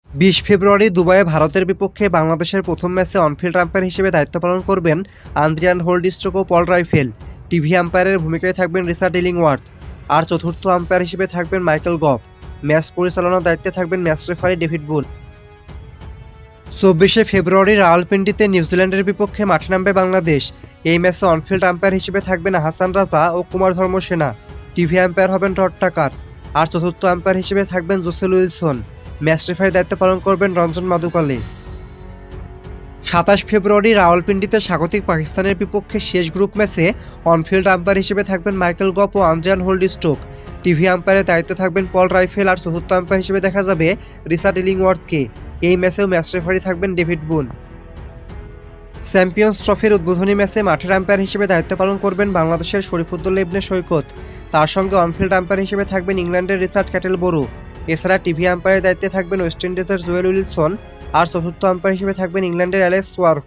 ২০ ফেব্রুয়ারি দুবাইয়ে ভারতের বিপক্ষে বাংলাদেশের প্রথম ম্যাচে অনফিল্ড আম্পায়ার হিসেবে দায়িত্ব পালন করবেন আন্দ্রিয়ান হোল্ডস্ট্রোক ও পল রাইফেল। টিভি আম্পায়ারের ভূমিকায় থাকবেন রিচার্ড ইলিংওয়ার্থ। আর চতুর্থ আম্পায়ার হিসেবে থাকবেন মাইকেল গভ। ম্যাচ পরিচালনার দায়িত্বে থাকবেন ম্যাচ রেফারি ডেভিড বুন। ২৪শে ফেব্রুয়ারি রাওয়ালপিন্ডিতে নিউজিল্যান্ডের বিপক্ষে মাঠে নামবে বাংলাদেশ। এই ম্যাচে অনফিল্ড আম্পায়ার হিসেবে থাকবেন হাসান রাজা ও কুমার ধর্মসেনা। টিভি আম্পায়ার হবেন টড টাকার। আর চতুর্থ আম্পায়ার হিসেবে থাকবেন জোসেল উইলসন। ম্যাচ রেফারির দায়িত্ব পালন করবেন রঞ্জন মাদুকালে। ২৭ ফেব্রুয়ারি রাওয়ালপিন্ডিতে স্বাগতিক পাকিস্তানের বিপক্ষে শেষ গ্রুপ ম্যাচে অনফিল্ড আম্পায়ার হিসেবে থাকবেন মাইকেল গভ ও আন্দ্রিয়ান হোল্ডস্ট্রোক। টিভি আম্পায়ারের দায়িত্বে থাকবেন পল রাইফেল। আর চতুর্থ আম্পায়ার হিসেবে দেখা যাবে রিচার্ড ইলিংওয়ার্থকে। এই ম্যাচেও ম্যাচ রেফারি থাকবেন ডেভিড বুন। চ্যাম্পিয়ন্স ট্রফির উদ্বোধনী ম্যাচে মাঠের আম্পায়ার হিসেবে দায়িত্ব পালন করবেন বাংলাদেশের শরীফুদ্দৌলা ইবনে সৈকত। তার সঙ্গে অনফিল্ড আম্পায়ার হিসেবে থাকবেন ইংল্যান্ডের রিচার্ড ক্যাটেলবরো। এছাড়া টিভি আম্পায়ারের দায়িত্বে থাকবেন ওয়েস্ট ইন্ডিজের জোয়েল উইলসন। আর চতুর্থ আম্পায়ার হিসেবে থাকবেন ইংল্যান্ডের অ্যালেক্স ওয়ার্ফ।